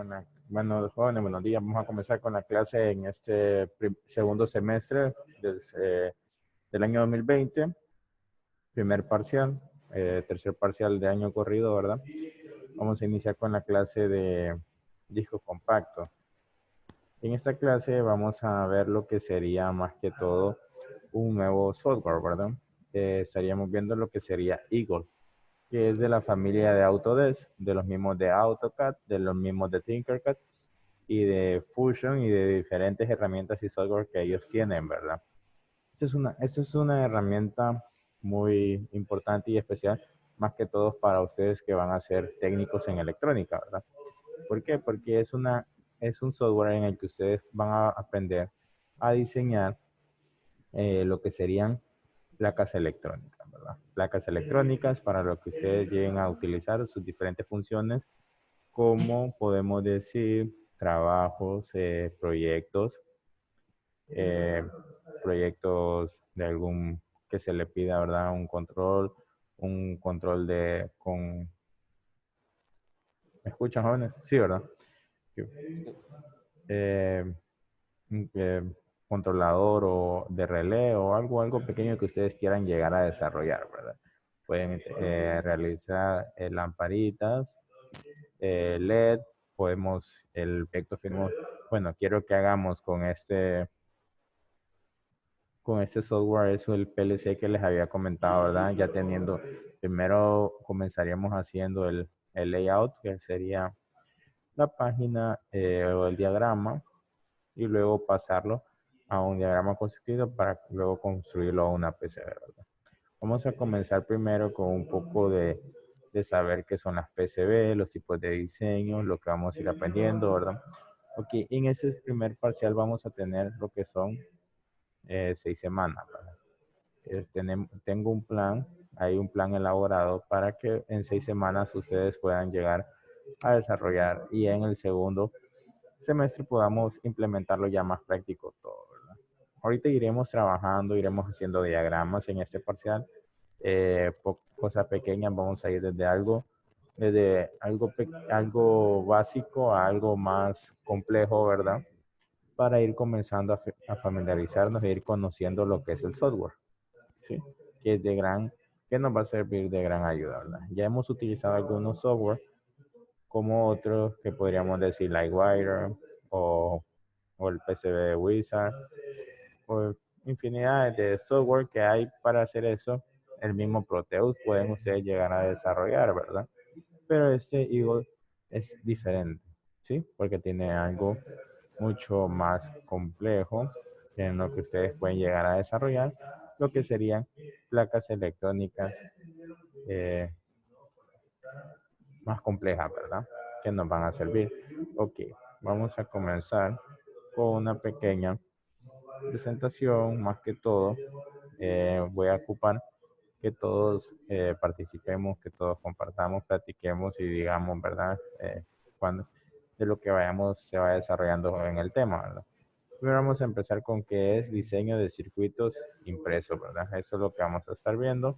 con la, bueno, jóvenes, buenos días. Vamos a comenzar con la clase en este segundo semestre del año 2020, primer parcial, tercer parcial de año corrido, ¿verdad? Vamos a iniciar con la clase de disco compacto. En esta clase vamos a ver lo que sería más que todo un nuevo software, ¿verdad? Estaríamos viendo lo que sería Eagle, que es de la familia de Autodesk, de los mismos de AutoCAD, de los mismos de Tinkercad y de Fusion y de diferentes herramientas y software que ellos tienen, ¿verdad? Esta es una herramienta muy importante y especial, más que todo para ustedes que van a ser técnicos en electrónica, ¿verdad? ¿Por qué? Porque es un software en el que ustedes van a aprender a diseñar lo que serían placas electrónicas, ¿verdad? Placas electrónicas para lo que ustedes lleguen a utilizar sus diferentes funciones, como podemos decir, trabajos, eh, proyectos de algún que se le pida, ¿verdad? Un control ¿me escuchan, jóvenes? Sí, ¿verdad? Eh, Controlador o de relé o algo pequeño que ustedes quieran llegar a desarrollar, ¿verdad? Pueden realizar lamparitas, LED, el proyecto firmó, bueno, quiero que hagamos con este software, eso el PLC que les había comentado, ¿verdad? Ya teniendo, primero comenzaríamos haciendo el layout, que sería la página o el diagrama, y luego pasarlo a un diagrama construido para luego construirlo a una PCB, ¿verdad? Vamos a comenzar primero con un poco de saber qué son las PCB, los tipos de diseño, lo que vamos a ir aprendiendo, ¿verdad? Ok, en ese primer parcial vamos a tener lo que son 6 semanas, ¿verdad? Tengo un plan, hay un plan elaborado para que en 6 semanas ustedes puedan llegar a desarrollar y en el segundo semestre podamos implementarlo ya más práctico todo, ¿verdad? Ahorita iremos trabajando, iremos haciendo diagramas en este parcial, cosas pequeñas, vamos a ir desde algo básico a algo más complejo, ¿verdad? Para ir comenzando a familiarizarnos e ir conociendo lo que es el software, ¿sí? Que es que nos va a servir de gran ayuda, ¿verdad? Ya hemos utilizado algunos software como otros que podríamos decir Lightwire o, o el PCB Wizard o infinidad de software que hay para hacer eso. El mismo Proteus pueden ustedes llegar a desarrollar, ¿verdad? Pero este Eagle es diferente, ¿sí? Porque tiene algo mucho más complejo en lo que ustedes pueden llegar a desarrollar, lo que serían placas electrónicas eh, más complejas, ¿verdad? Que nos van a servir. Ok, vamos a comenzar con una pequeña presentación, más que todo. Voy a ocupar que todos participemos, que todos compartamos, platiquemos y digamos, ¿verdad? Cuando, de lo que se va desarrollando en el tema, ¿verdad? Primero vamos a empezar con qué es diseño de circuitos impresos, ¿verdad? Eso es lo que vamos a estar viendo.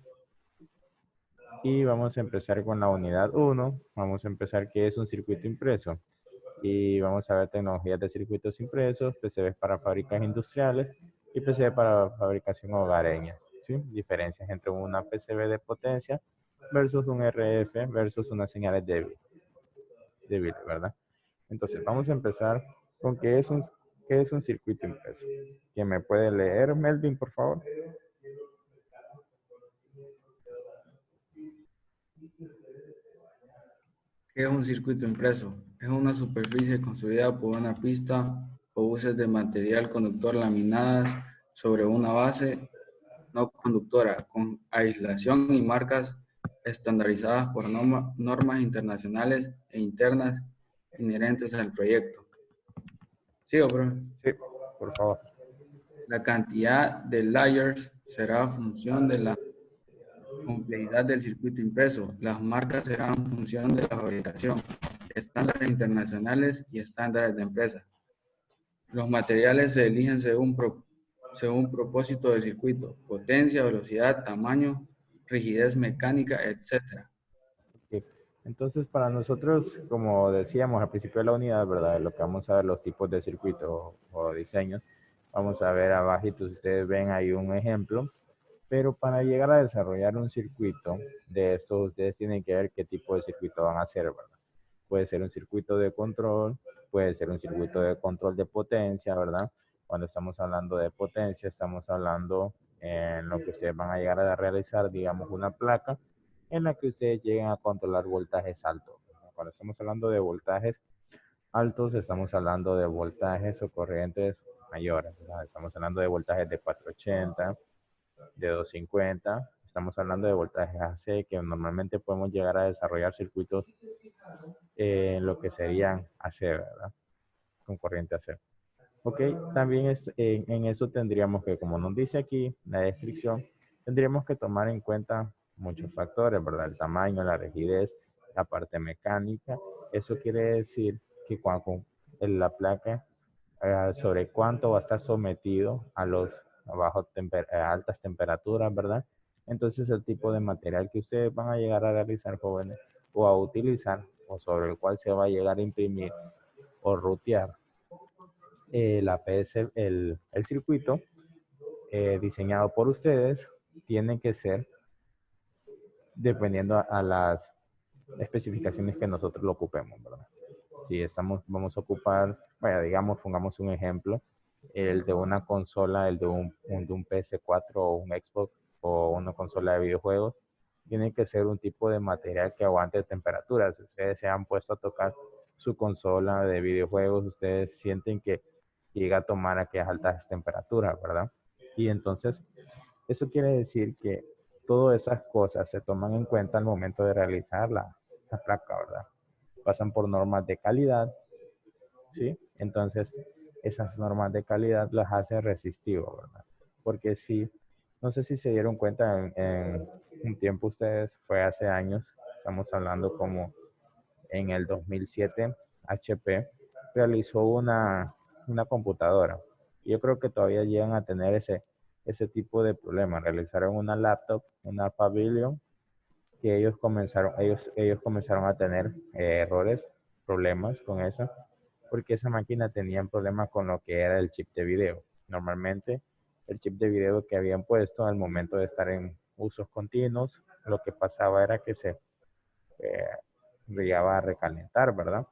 Y vamos a empezar con la unidad 1. Vamos a empezar qué es un circuito impreso. Y vamos a ver tecnologías de circuitos impresos, PCBs para fábricas industriales y PCB para fabricación hogareña, ¿sí? Diferencias entre una PCB de potencia versus un RF versus unas señales débiles, ¿verdad? Entonces, vamos a empezar con qué es un circuito impreso. ¿Quién me puede leer, Melvin, por favor? ¿Qué es un circuito impreso? Es una superficie construida por una pista o buses de material conductor laminadas sobre una base no conductora con aislación y marcas estandarizadas por normas internacionales e internas inherentes al proyecto. ¿Sigo, profe? Sí, por favor. La cantidad de layers será función de la complejidad del circuito impreso. Las marcas serán función de la fabricación, estándares internacionales y estándares de empresa. Los materiales se eligen según propósito del circuito, potencia, velocidad, tamaño, rigidez mecánica, etc. Okay. Entonces, para nosotros, como decíamos al principio de la unidad, ¿verdad? Lo que vamos a ver, los tipos de circuitos o diseños, vamos a ver abajito, si ustedes ven ahí un ejemplo, pero para llegar a desarrollar un circuito de estos, ustedes tienen que ver qué tipo de circuito van a hacer, ¿verdad? Puede ser un circuito de control, puede ser un circuito de control de potencia, ¿verdad? Cuando estamos hablando de potencia, estamos hablando en lo que ustedes van a llegar a realizar, digamos, una placa en la que ustedes lleguen a controlar voltajes altos. Cuando estamos hablando de voltajes altos, estamos hablando de voltajes o corrientes mayores, ¿verdad? Estamos hablando de voltajes de 480, de 250, estamos hablando de voltajes AC, que normalmente podemos llegar a desarrollar circuitos en lo que serían AC, ¿verdad? Con corriente AC. Ok, también en eso tendríamos que, como nos dice aquí la descripción, tendríamos que tomar en cuenta muchos factores, ¿verdad? El tamaño, la rigidez, la parte mecánica. Eso quiere decir que cuando la placa, sobre cuánto va a estar sometido a los a altas temperaturas, ¿verdad? Entonces el tipo de material que ustedes van a llegar a realizar, jóvenes, o a utilizar, o sobre el cual se va a llegar a imprimir o rutear el circuito diseñado por ustedes, tiene que ser dependiendo a las especificaciones que nosotros lo ocupemos, ¿verdad? Si vamos a ocupar, vaya, digamos, pongamos un ejemplo, el de una consola, el de un PS4 o un Xbox o una consola de videojuegos, tiene que ser un tipo de material que aguante temperaturas. Si ustedes se han puesto a tocar su consola de videojuegos, ustedes sienten que llega a tomar aquellas altas temperaturas, ¿verdad? Y entonces, eso quiere decir que todas esas cosas se toman en cuenta al momento de realizar la placa, ¿verdad? Pasan por normas de calidad, ¿sí? Entonces, esas normas de calidad las hace resistivo, ¿verdad? Porque si, no sé si se dieron cuenta en un tiempo ustedes, fue hace años, estamos hablando como en el 2007, HP realizó una computadora. Yo creo que todavía llegan a tener ese tipo de problemas. Realizaron una laptop, una Pavilion, que ellos comenzaron a tener errores, problemas con eso, porque esa máquina tenía problemas con lo que era el chip de video. Normalmente el chip de video que habían puesto al momento de estar en usos continuos, lo que pasaba era que se eh, llegaba a recalentar, ¿verdad?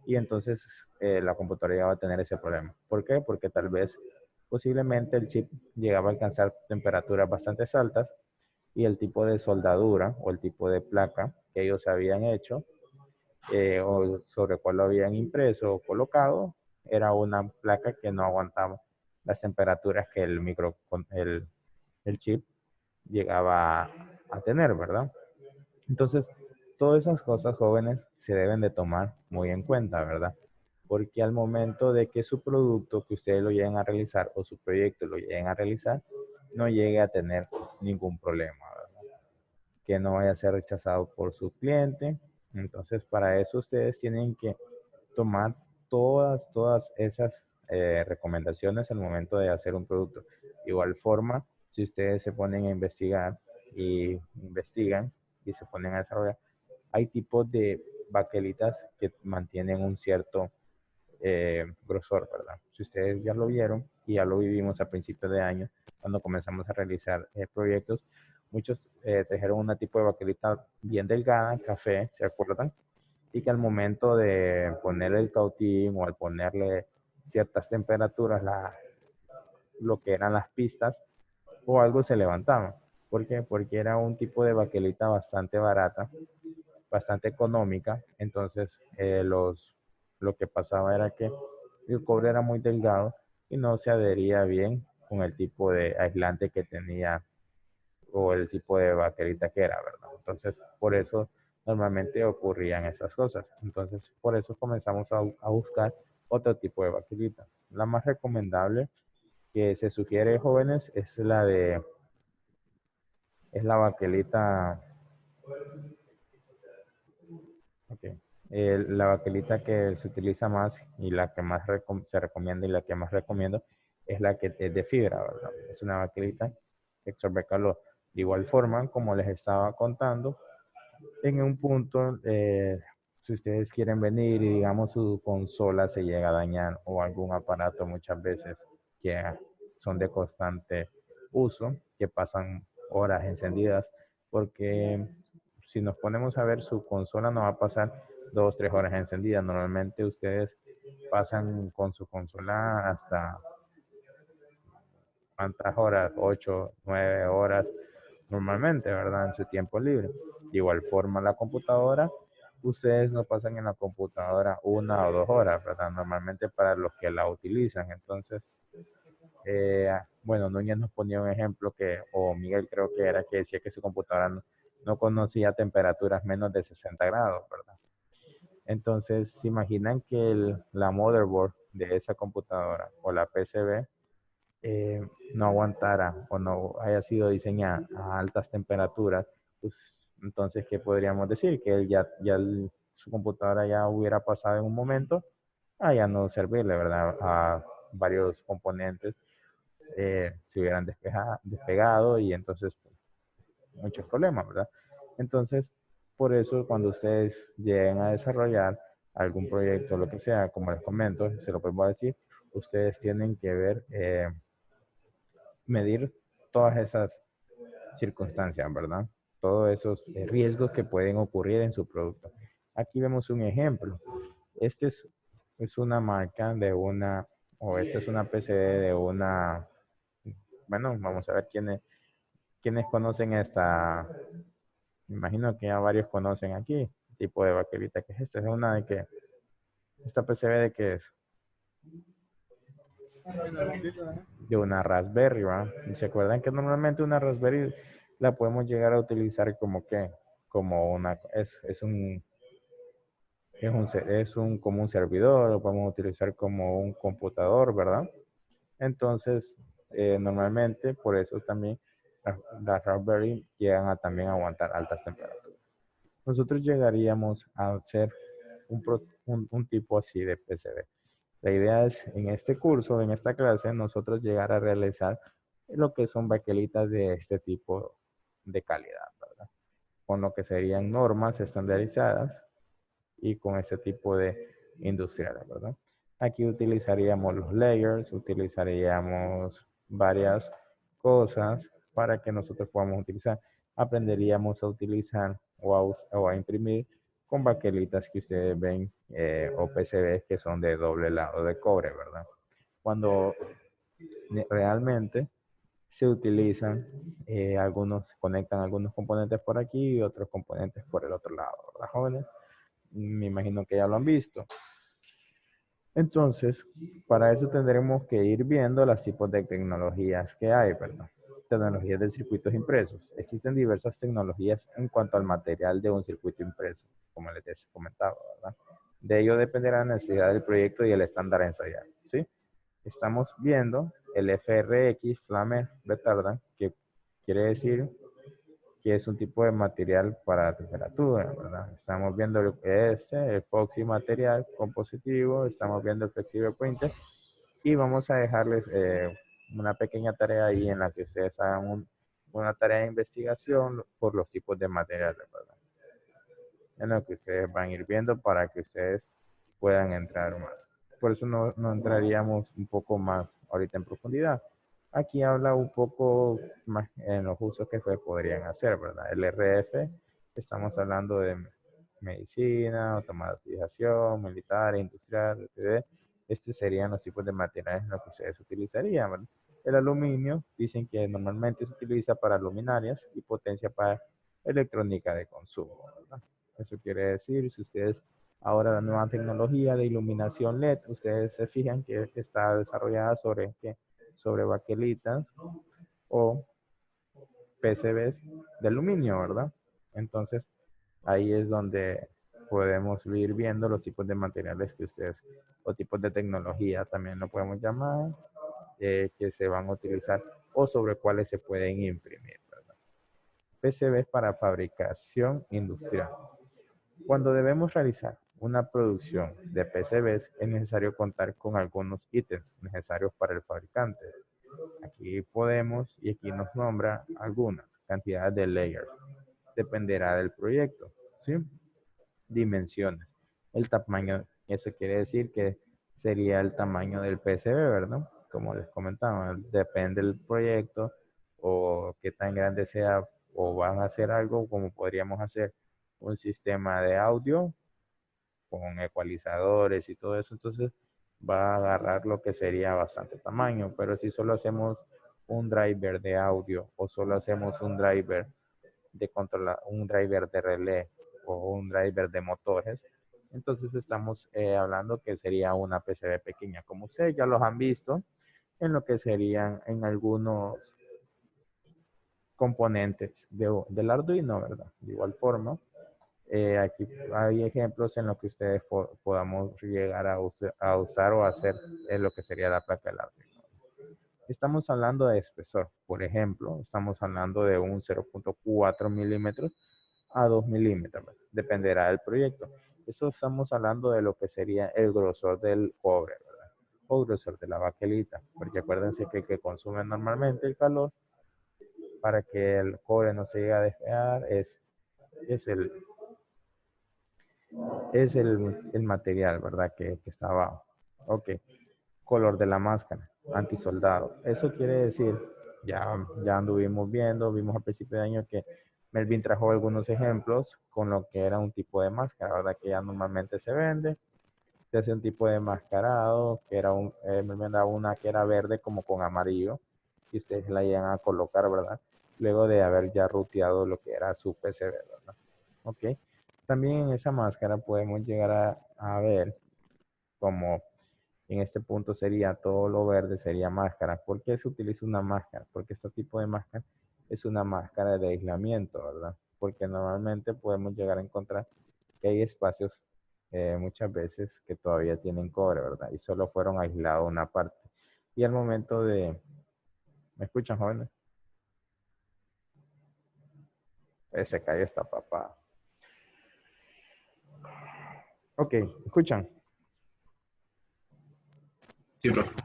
Y entonces la computadora llegaba a tener ese problema. ¿Por qué? Porque tal vez posiblemente el chip llegaba a alcanzar temperaturas bastante altas y el tipo de soldadura o el tipo de placa que ellos habían hecho o sobre cuál lo habían impreso o colocado era una placa que no aguantaba las temperaturas que el chip llegaba a tener, ¿verdad? Entonces, todas esas cosas, jóvenes, se deben de tomar muy en cuenta, ¿verdad? Porque al momento de que su producto que ustedes lo lleguen a realizar o su proyecto lo lleguen a realizar, no llegue a tener ningún problema, ¿verdad? Que no vaya a ser rechazado por su cliente. Entonces, para eso ustedes tienen que tomar todas esas recomendaciones al momento de hacer un producto. De igual forma, si ustedes se ponen a investigar y investigan y se ponen a desarrollar, hay tipos de baquelitas que mantienen un cierto grosor, ¿verdad? Si ustedes ya lo vieron y ya lo vivimos a principios de año, cuando comenzamos a realizar proyectos, muchos trajeron una tipo de baquelita bien delgada, café, ¿se acuerdan? Y que al momento de ponerle el cautín o al ponerle ciertas temperaturas, lo que eran las pistas o algo se levantaba. ¿Por qué? Porque era un tipo de baquelita bastante barata, bastante económica. Entonces, lo que pasaba era que el cobre era muy delgado y no se adhería bien con el tipo de aislante que tenía o el tipo de baquelita que era, ¿verdad? Entonces, por eso normalmente ocurrían esas cosas. Entonces, por eso comenzamos a buscar otro tipo de baquelita. La más recomendable que se sugiere, jóvenes, es la baquelita, okay. La baquelita que se utiliza más y la que más se recomienda y la que más recomiendo es la que es de fibra, ¿verdad? Es una baquelita que absorbe calor. De igual forma, como les estaba contando, En un punto, si ustedes quieren venir y digamos su consola se llega a dañar o algún aparato muchas veces que son de constante uso, que pasan horas encendidas, porque si nos ponemos a ver su consola no va a pasar 2, 3 horas encendida. Normalmente ustedes pasan con su consola hasta cuántas horas, 8, 9 horas normalmente, ¿verdad? En su tiempo libre. De igual forma la computadora, ustedes no pasan en la computadora 1 o 2 horas, ¿verdad? Normalmente para los que la utilizan. Entonces, bueno, Núñez nos ponía un ejemplo que, o Miguel creo que era, que decía que su computadora no conocía temperaturas menos de 60 grados, ¿verdad? Entonces, se imaginan que la motherboard de esa computadora o la PCB no aguantara o no haya sido diseñada a altas temperaturas, pues entonces, ¿qué podríamos decir? Que él su computadora ya hubiera pasado en un momento a ya no servirle, ¿verdad? A varios componentes se hubieran despegado y entonces pues, muchos problemas, ¿verdad? Entonces, por eso cuando ustedes lleguen a desarrollar algún proyecto, lo que sea, como les comento, se lo puedo decir, ustedes tienen que ver medir todas esas circunstancias, ¿verdad? Todos esos riesgos que pueden ocurrir en su producto. Aquí vemos un ejemplo. Este es una marca de una, o esta es una PCB de una, bueno, vamos a ver quiénes conocen esta, me imagino que ya varios conocen aquí, tipo de baquelita que es esta. Es una de que, esta PCB de que es de una Raspberry, ¿va? Y se acuerdan que normalmente una Raspberry la podemos llegar a utilizar como que, como una, como un servidor, lo podemos utilizar como un computador, ¿verdad? Entonces, normalmente por eso también las Raspberry llegan a también aguantar altas temperaturas. Nosotros llegaríamos a hacer un tipo así de PCB. La idea es, en este curso, en esta clase, nosotros llegar a realizar lo que son baquelitas de este tipo de calidad, ¿verdad? Con lo que serían normas estandarizadas y con ese tipo de industriales, ¿verdad? Aquí utilizaríamos los layers, utilizaríamos varias cosas para que nosotros podamos utilizar. Aprenderíamos a utilizar o a imprimir con baquelitas que ustedes ven o PCBs que son de doble lado de cobre, ¿verdad? Cuando realmente se utilizan conectan algunos componentes por aquí y otros componentes por el otro lado, ¿verdad, jóvenes? Me imagino que ya lo han visto. Entonces, para eso tendremos que ir viendo los tipos de tecnologías que hay, ¿verdad? Tecnologías de circuitos impresos. Existen diversas tecnologías en cuanto al material de un circuito impreso, como les comentaba, ¿verdad? De ello dependerá la necesidad del proyecto y el estándar a ensayar, ¿sí? Estamos viendo el FRX, Flame Retardant, que quiere decir que es un tipo de material para la temperatura, ¿verdad? Estamos viendo el epoxi material compositivo, estamos viendo el flexible printer y vamos a dejarles una pequeña tarea ahí en la que ustedes hagan una tarea de investigación por los tipos de materiales, ¿verdad? En lo que ustedes van a ir viendo para que ustedes puedan entrar más. Por eso no entraríamos un poco más ahorita en profundidad. Aquí habla un poco más en los usos que se podrían hacer, ¿verdad? El RF, estamos hablando de medicina, automatización, militar, industrial, etc. Estos serían los tipos de materiales en los que ustedes utilizarían, ¿verdad? El aluminio, dicen que normalmente se utiliza para luminarias y potencia para electrónica de consumo, ¿verdad? Eso quiere decir, si ustedes ahora la nueva tecnología de iluminación LED, ustedes se fijan que está desarrollada sobre qué, sobre baquelitas o PCBs de aluminio, ¿verdad? Entonces, ahí es donde podemos ir viendo los tipos de materiales que ustedes, o tipos de tecnología también lo podemos llamar, que se van a utilizar o sobre cuáles se pueden imprimir, ¿verdad? PCBs para fabricación industrial. Cuando debemos realizar una producción de PCBs es necesario contar con algunos ítems necesarios para el fabricante. Aquí podemos, y aquí nos nombra algunas cantidades de layers. dependerá del proyecto, ¿sí? Dimensiones. El tamaño, eso quiere decir que sería el tamaño del PCB, ¿verdad? Como les comentaba, depende del proyecto o qué tan grande sea o van a hacer algo como podríamos hacer un sistema de audio con ecualizadores y todo eso, entonces va a agarrar lo que sería bastante tamaño, pero si solo hacemos un driver de audio o solo hacemos un driver de controlar, un driver de relé o un driver de motores, entonces estamos hablando que sería una PCB pequeña, como ustedes ya los han visto en lo que serían en algunos componentes del Arduino, ¿verdad? De igual forma, aquí hay ejemplos en los que ustedes podamos llegar a usar o hacer lo que sería la placa del Arduino. Estamos hablando de espesor, por ejemplo, estamos hablando de un 0.4 milímetros a 2 milímetros, dependerá del proyecto. Eso estamos hablando de lo que sería el grosor del cobre, ¿verdad? O grosor de la baquelita, porque acuérdense que el que consume normalmente el calor para que el cobre no se llegue a despegar es el, el material, ¿verdad? Que está abajo. Ok. Color de la máscara, antisoldado. Eso quiere decir, ya anduvimos viendo, vimos al principio de año que Melvin trajo algunos ejemplos con lo que era un tipo de máscara, ¿verdad? Que ya normalmente se vende. Se hace un tipo de mascarado, que era Melvin daba una que era verde como con amarillo, y ustedes la iban a colocar, ¿verdad? Luego de haber ya ruteado lo que era su PCB, ¿verdad? Ok. También en esa máscara podemos llegar a ver como en este punto sería todo lo verde, sería máscara. ¿Por qué se utiliza una máscara? Porque este tipo de máscara es una máscara de aislamiento, ¿verdad? Porque normalmente podemos llegar a encontrar que hay espacios muchas veces que todavía tienen cobre, ¿verdad? Y solo fueron aislados una parte. Y al momento de... ¿Me escuchan, jóvenes? Se cayó esta papá. Ok, ¿escuchan? Sí, profe.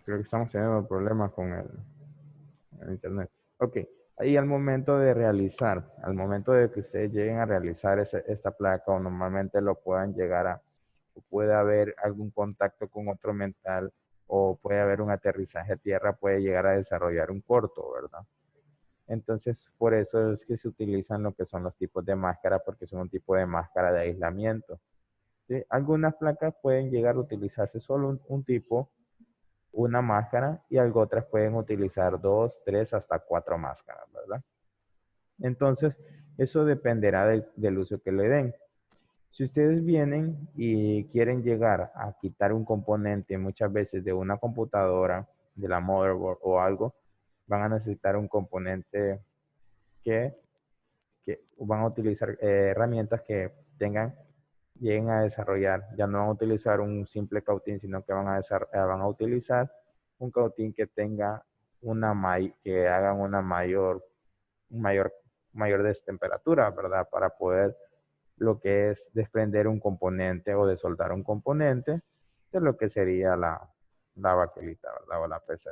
Creo que estamos teniendo problemas con el internet. Ok, ahí al momento de realizar, al momento de que ustedes lleguen a realizar esta placa o normalmente lo puedan llegar a, o puede haber algún contacto con otro metal o puede haber un aterrizaje a tierra, puede llegar a desarrollar un corto, ¿verdad? Entonces, por eso es que se utilizan lo que son los tipos de máscara, porque son un tipo de máscara de aislamiento. ¿Sí? Algunas placas pueden llegar a utilizarse solo un tipo, una máscara, y algo otras pueden utilizar 2, 3, hasta 4 máscaras, ¿verdad? Entonces, eso dependerá del uso que le den. Si ustedes vienen y quieren llegar a quitar un componente muchas veces de una computadora, de la motherboard o algo, van a necesitar un componente que, que van a utilizar herramientas que lleguen a desarrollar. Ya no van a utilizar un simple cautín, sino que van a utilizar un cautín que tenga que hagan una mayor, mayor temperatura, ¿verdad? Para poder lo que es desprender un componente o desoldar un componente de lo que sería la baquelita, ¿verdad? O la PCB.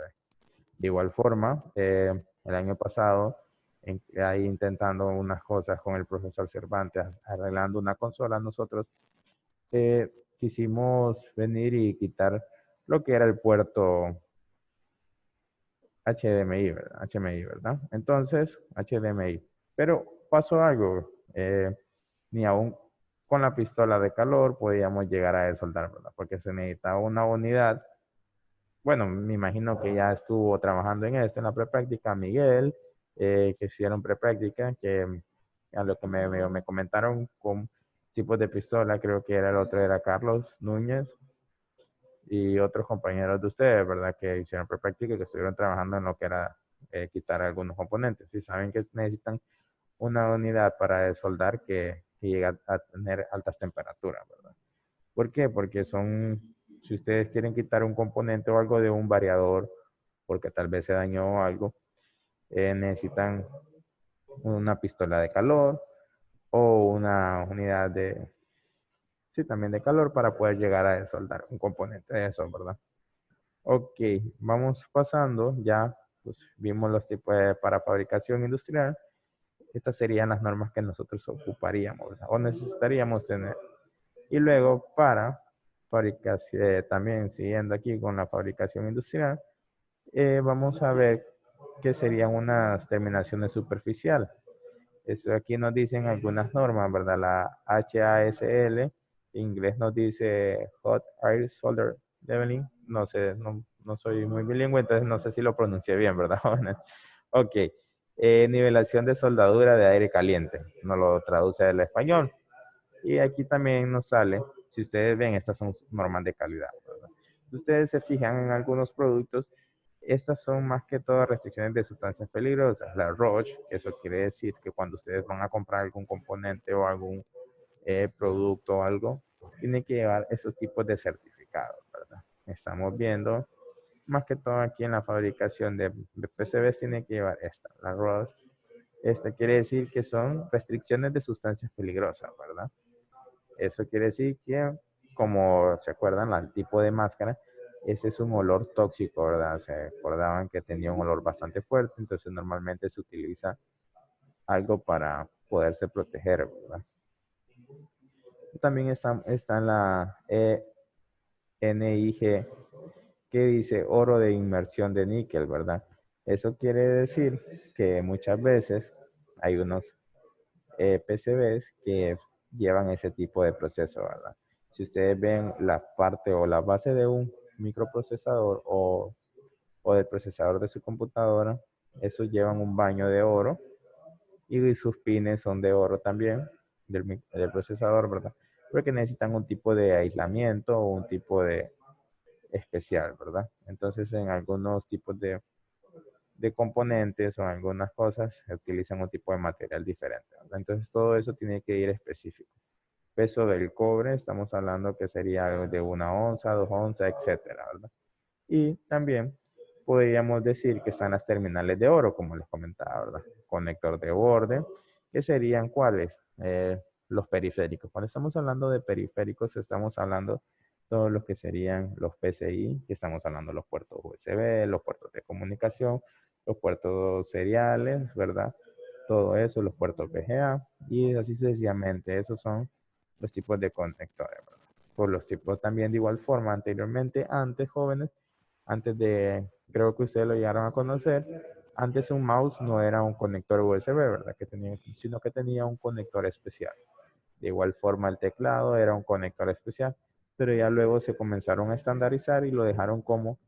De igual forma, el año pasado, ahí intentando unas cosas con el profesor Cervantes, arreglando una consola, nosotros quisimos venir y quitar lo que era el puerto HDMI, ¿verdad? HMI, ¿verdad? Entonces, HDMI. Pero pasó algo, ni aún con la pistola de calor podíamos llegar a desoldar, ¿verdad? Porque se necesitaba una unidad. Bueno, me imagino que ya estuvo trabajando en esto, en la prepráctica, Miguel, que hicieron prepráctica, que a lo que me comentaron con tipos de pistola, creo que era el otro, era Carlos Núñez, y otros compañeros de ustedes, ¿verdad? Que hicieron prepráctica y que estuvieron trabajando en lo que era quitar algunos componentes. Si saben que necesitan una unidad para desoldar que llega a tener altas temperaturas, ¿verdad? ¿Por qué? Porque si ustedes quieren quitar un componente o algo de un variador, porque tal vez se dañó algo, necesitan una pistola de calor o una unidad sí, también de calor para poder llegar a desoldar un componente de eso, ¿verdad? Ok, vamos pasando, ya pues, vimos los tipos para fabricación industrial. Estas serían las normas que nosotros ocuparíamos, ¿verdad? O necesitaríamos tener. Y luego para fabricación, también siguiendo aquí con la fabricación industrial, vamos a ver qué serían unas terminaciones superficiales. Eso aquí nos dicen algunas normas, ¿verdad? La HASL, en inglés nos dice Hot Air Solder Leveling. No sé, no soy muy bilingüe, entonces no sé si lo pronuncié bien, ¿verdad, jóvenes? Ok. Nivelación de soldadura de aire caliente. No lo traduce del español. Y aquí también nos sale, si ustedes ven, estas son normas de calidad, ¿verdad? Si ustedes se fijan en algunos productos, estas son más que todo restricciones de sustancias peligrosas. La ROCH, eso quiere decir que cuando ustedes van a comprar algún componente o algún producto o algo, tienen que llevar esos tipos de certificados, ¿verdad? Estamos viendo, más que todo aquí en la fabricación de PCBs, tiene que llevar esta, la ROCH. Esta quiere decir que son restricciones de sustancias peligrosas, ¿verdad? Eso quiere decir que, como se acuerdan, el tipo de máscara, ese es un olor tóxico, ¿verdad? Se acordaban que tenía un olor bastante fuerte, entonces normalmente se utiliza algo para poderse proteger, ¿verdad? También está en la ENIG, que dice oro de inmersión de níquel, ¿verdad? Eso quiere decir que muchas veces hay unos PCBs que llevan ese tipo de proceso, ¿verdad? Si ustedes ven la parte o la base de un microprocesador o del procesador de su computadora, esos llevan un baño de oro y sus pines son de oro también del procesador, ¿verdad? Porque necesitan un tipo de aislamiento o un tipo de especial, ¿verdad? Entonces en algunos tipos de componentes o algunas cosas se utilizan un tipo de material diferente, ¿verdad? Entonces todo eso tiene que ir específico. Peso del cobre, estamos hablando que sería de 1 onza, 2 onzas, etcétera, ¿verdad? Y también podríamos decir que están las terminales de oro, como les comentaba, ¿verdad? Conector de borde, que serían ¿cuáles? Los periféricos. Cuando estamos hablando de periféricos, estamos hablando todos los que serían los PCI, que estamos hablando de los puertos USB, los puertos de comunicación, los puertos seriales, ¿verdad? Todo eso, los puertos VGA, y así sucesivamente. Esos son los tipos de conectores, ¿verdad? Por los tipos también de igual forma anteriormente, antes jóvenes, antes de, creo que ustedes lo llegaron a conocer, antes un mouse no era un conector USB, ¿verdad? Sino que tenía un conector especial. De igual forma el teclado era un conector especial, pero ya luego se comenzaron a estandarizar y lo dejaron como,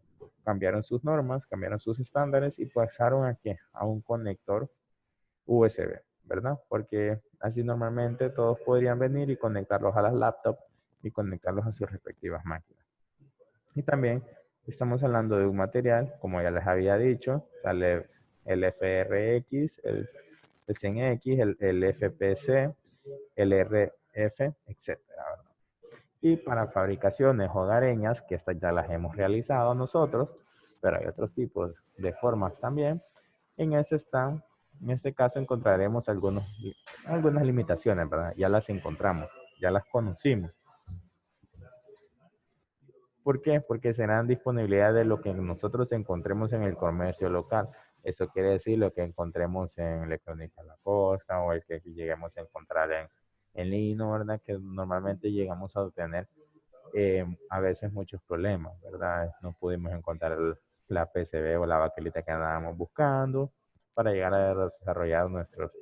cambiaron sus normas, cambiaron sus estándares y pasaron a qué? A un conector USB, ¿verdad? Porque así normalmente todos podrían venir y conectarlos a las laptops y conectarlos a sus respectivas máquinas. Y también estamos hablando de un material, como ya les había dicho, sale el FRX, el 100X, el FPC, el RF, etcétera, ¿verdad? Y para fabricaciones hogareñas, que estas ya las hemos realizado nosotros, pero hay otros tipos de formas también. En este caso encontraremos algunas limitaciones, ¿verdad? Ya las encontramos, ya las conocimos. ¿Por qué? Porque serán disponibilidad de lo que nosotros encontremos en el comercio local. Eso quiere decir lo que encontremos en Electrónica La Costa o el que lleguemos a encontrar en Lino, ¿verdad? Que normalmente llegamos a obtener a veces muchos problemas, ¿verdad? No pudimos encontrar la PCB o la baquelita que andábamos buscando para llegar a desarrollar nuestros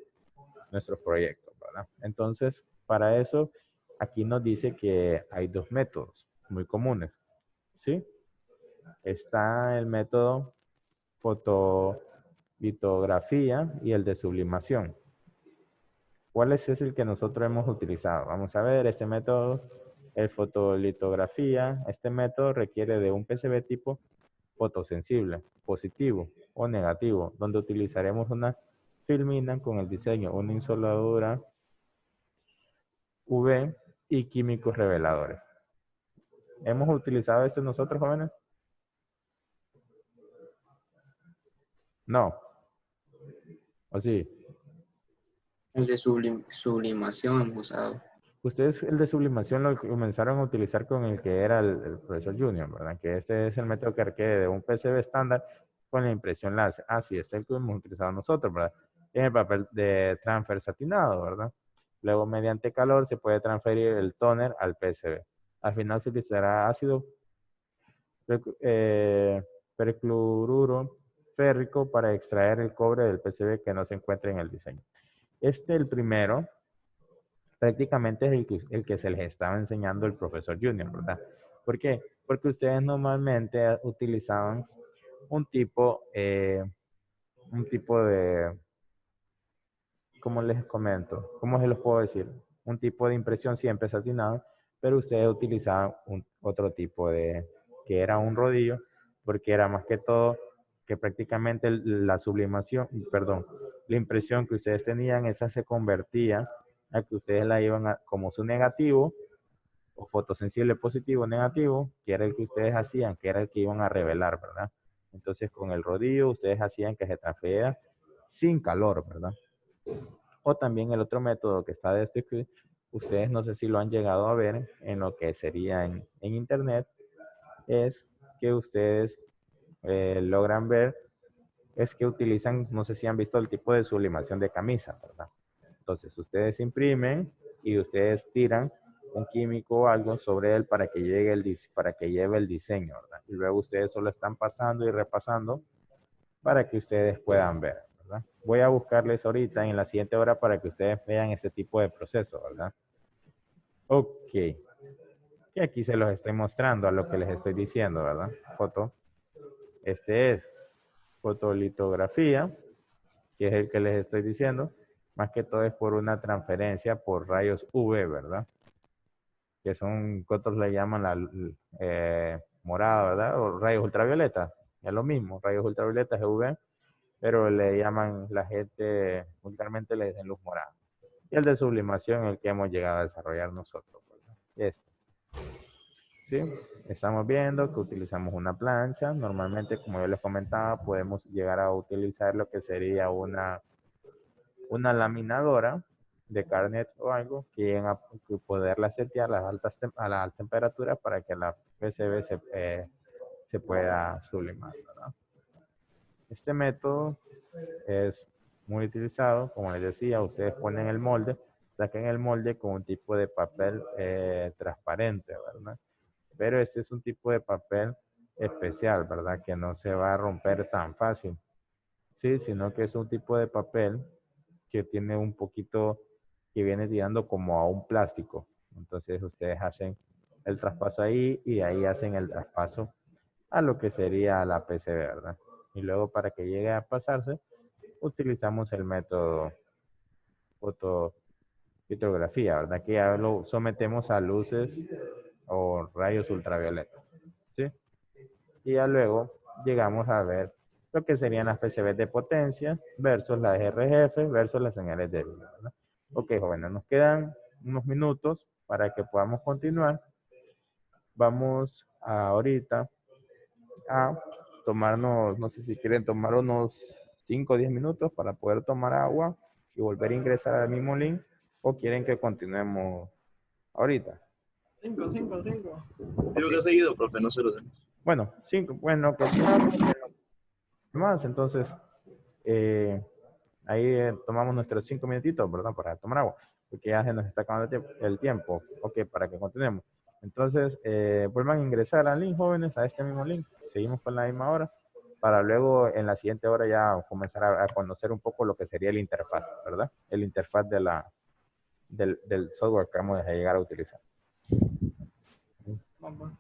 proyectos, ¿verdad? Entonces, para eso, aquí nos dice que hay dos métodos muy comunes, ¿sí? Está el método fotolitografía y el de sublimación. ¿Cuál es el que nosotros hemos utilizado? Vamos a ver, este método, el fotolitografía, este método requiere de un PCB tipo fotosensible, positivo o negativo, donde utilizaremos una filmina con el diseño, una insoladura UV y químicos reveladores. ¿Hemos utilizado este nosotros, jóvenes? No. ¿O sí? El de sublimación hemos usado. Ustedes el de sublimación lo comenzaron a utilizar con el que era el profesor Junior, ¿verdad? Que este es el método que requiere de un PCB estándar con la impresión láser. Ah, sí, este es el que hemos utilizado nosotros, ¿verdad? en el papel de transfer satinado, ¿verdad? Luego, mediante calor, se puede transferir el tóner al PCB. Al final se utilizará ácido percloruro férrico para extraer el cobre del PCB que no se encuentra en el diseño. El primero, prácticamente es el que se les estaba enseñando el profesor Junior, ¿verdad? ¿Por qué? Porque ustedes normalmente utilizaban un tipo de, ¿cómo les comento? ¿Cómo se los puedo decir? Un tipo de impresión siempre satinado, pero ustedes utilizaban otro tipo de, que era un rodillo, porque era más que todo que prácticamente la sublimación, perdón, la impresión que ustedes tenían, esa se convertía a que ustedes la iban a, como su negativo, o fotosensible positivo o negativo, que era el que ustedes hacían, que era el que iban a revelar, ¿verdad? Entonces con el rodillo ustedes hacían que se transfiera sin calor, ¿verdad? O también el otro método que está de que ustedes no sé si lo han llegado a ver en lo que sería en internet, es que ustedes logran ver, es que utilizan, no sé si han visto el tipo de sublimación de camisa, ¿verdad? Entonces ustedes imprimen y ustedes tiran un químico o algo sobre él para que lleve el diseño, ¿verdad? Y luego ustedes solo están pasando y repasando para que ustedes puedan ver, ¿verdad? Voy a buscarles ahorita en la siguiente hora para que ustedes vean este tipo de proceso, ¿verdad? Ok. Y aquí se los estoy mostrando a lo que les estoy diciendo, ¿verdad? Foto. Este es fotolitografía, que es el que les estoy diciendo. Más que todo es por una transferencia por rayos UV, ¿verdad? Que son, que otros le llaman la morada, ¿verdad? O rayos ultravioleta. Es lo mismo, rayos ultravioleta es UV, pero le llaman la gente, vulgarmente le dicen luz morada. Y el de sublimación, el que hemos llegado a desarrollar nosotros, ¿verdad? Este. ¿Sí? Estamos viendo que utilizamos una plancha. Normalmente, como yo les comentaba, podemos llegar a utilizar lo que sería una laminadora de carnet o algo que poderla setear a las altas temperaturas para que la PCB se pueda sublimar, ¿verdad? Este método es muy utilizado, como les decía, ustedes ponen el molde, saquen el molde con un tipo de papel transparente, ¿verdad? Pero este es un tipo de papel especial, ¿verdad? Que no se va a romper tan fácil, ¿sí? Sino que es un tipo de papel que tiene un poquito, que viene tirando como a un plástico. Entonces ustedes hacen el traspaso ahí y ahí hacen el traspaso a lo que sería la PCB, ¿verdad? Y luego para que llegue a pasarse, utilizamos el método fotolitografía, ¿verdad? Que ya lo sometemos a luces o rayos ultravioleta, ¿sí? Y ya luego llegamos a ver lo que serían las PCBs de potencia versus las RGF versus las señales de vida, ¿verdad? Ok, jóvenes, nos quedan unos minutos para que podamos continuar. Vamos ahorita a tomarnos, no sé si quieren tomar unos 5 o 10 minutos para poder tomar agua y volver a ingresar al mismo link, o quieren que continuemos ahorita. 5. Digo que ha seguido, profe, no se lo demos. Bueno, 5, bueno, que más, entonces ahí tomamos nuestros 5 minutitos, ¿verdad? Para tomar agua, porque ya se nos está acabando el tiempo. Ok, para que continuemos. Entonces, vuelvan a ingresar al link, jóvenes, a este mismo link. Seguimos con la misma hora, para luego en la siguiente hora ya comenzar a conocer un poco lo que sería el interfaz, ¿verdad? El interfaz del software que vamos a llegar a utilizar. Vamos.